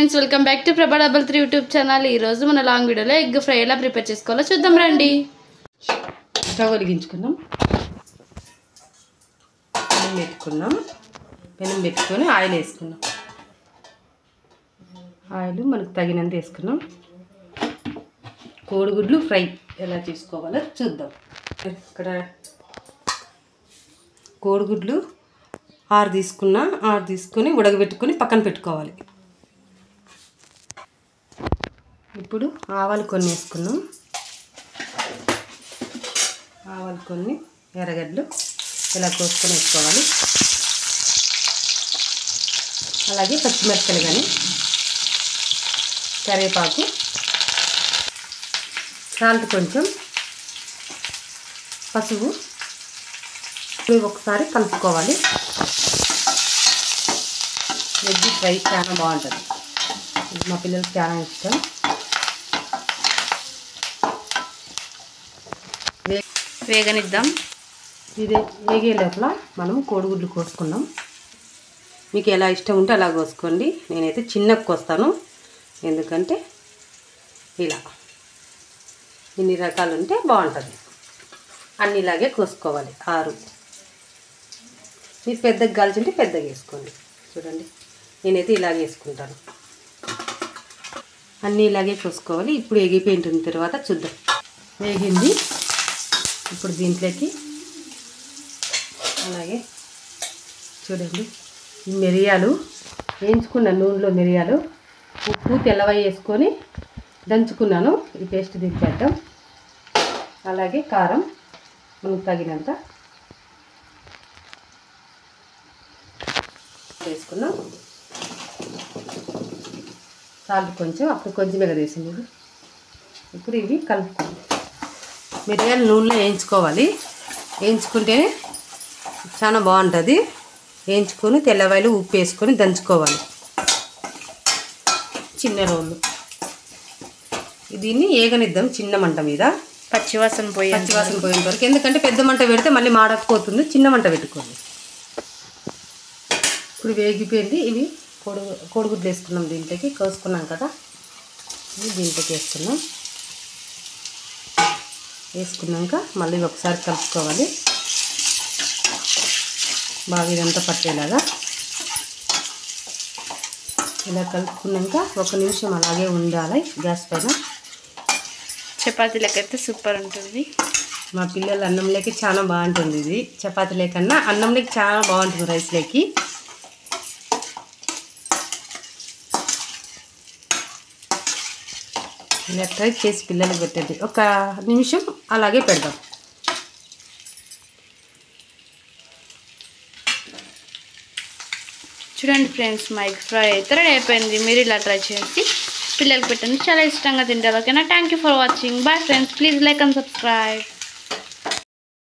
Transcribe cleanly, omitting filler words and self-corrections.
Friends, welcome back to ప్రభా double 3 YouTube channel. ఈ రోజు మన లాంగ్ వీడియోలో ఎగ్ ఫ్రై ఎలా ప్రిపేర్ చేసుకోవాలో చూద్దాం రండి. స్టవ్ వెలిగించుకున్నాం, పెనం పెట్టుకొని ఆయిల్ వేసుకున్నాం. ఆయిల్ మనకు తగినంత వేసుకున్నాం. కోడిగుడ్లు ఫ్రై ఎలా చేసుకోవాలో చూద్దాం. ఇక్కడ కోడిగుడ్లు 6 తీసుకొని ఉడకబెట్టుకొని పక్కన పెట్టుకోవాలి. ఇప్పుడు ఆవాలు కొన్ని వేసుకున్నాం. ఆవాలు కొన్ని, ఎర్రగడ్డలు ఇలా కోసుకొని వేసుకోవాలి. అలాగే పచ్చిమిరపకాయలు కానీ, కరివేపాకు, సాల్ట్ కొంచెం, పసుపు ఒకసారి కలుపుకోవాలి. ఎగ్ ఫ్రై చాలా బాగుంటుంది, మా పిల్లలకి చాలా ఇష్టం. వేగనిద్దాం. ఇది వేగే లోపల మనం కోడిగుడ్లు కోసుకున్నాం. మీకు ఎలా ఇష్టం ఉంటే అలా కోసుకోండి. నేనైతే చిన్నగా కోస్తాను, ఎందుకంటే ఇలా ఇన్ని రకాలు ఉంటే బాగుంటుంది. అన్నిలాగే కోసుకోవాలి. 6 మీరు పెద్దగా కాల్చుంటే పెద్దగా వేసుకోండి. చూడండి, నేనైతే ఇలాగే వేసుకుంటాను. అన్నీ ఇలాగే కోసుకోవాలి. ఇప్పుడు ఎగిపోయిన తర్వాత చూద్దాం. వేగింది. ఇప్పుడు దీంట్లోకి అలాగే చూడండి, ఈ మిరియాలు వేయించుకున్న నూనెలో మిరియాలు, ఉప్పు, తెల్లవై వేసుకొని దంచుకున్నాను. ఈ పేస్ట్ దించేద్దాం. అలాగే కారం మనకు తగినంత వేసుకున్నాం. సాల్ట్ కొంచెం, అప్పుడు కొంచెం ఎగదేసింది. ఇప్పుడు ఇవి కలుపుకోండి. మిరియాలు నూనెలో వేయించుకోవాలి. వేయించుకుంటేనే చాలా బాగుంటుంది. వేయించుకొని తెల్లవాయలు, ఉప్పు వేసుకొని దంచుకోవాలి. చిన్న రోళ్ళు దీన్ని ఏగనిద్దాం చిన్న మంట మీద, పచ్చివాసన పోయేంత వరకు. ఎందుకంటే పెద్ద మంట పెడితే మళ్ళీ మాడకపోతుంది. చిన్న మంట పెట్టుకోండి. ఇప్పుడు వేగిపోయింది. ఇవి కోడిగుడ్లు వేసుకున్నాం. దీంట్లోకి కోసుకున్నాం కదా, ఇవి దీంట్లోకి వేసుకున్నాం. వేసుకున్నాక మళ్ళీ ఒకసారి కలుపుకోవాలి. బాగా ఇదంతా పట్టేలాగా ఇలా కలుపుకున్నాక 1 నిమిషం అలాగే ఉండాలి గ్యాస్ పైన. చపాతీ లెక్కైతే సూపర్ ఉంటుంది. మా పిల్లలు అన్నంలోకి చాలా బాగుంటుంది. ఇది చపాతీ లేకన్నా అన్నంలోకి చాలా బాగుంటుంది, రైస్లోకి. ఇలా ట్రై చేసి పిల్లలకు పెట్టండి. 1 నిమిషం అలాగే పెడదాం. చూడండి ఫ్రెండ్స్, మా ఎగ్ ఫ్రై అయితే రెడీ అయిపోయింది. మీరు ఇలా ట్రై చేసి పిల్లలకి పెట్టండి, చాలా ఇష్టంగా తింటారు. ఓకేనా? Thank you for watching. Bye friends, please like and subscribe.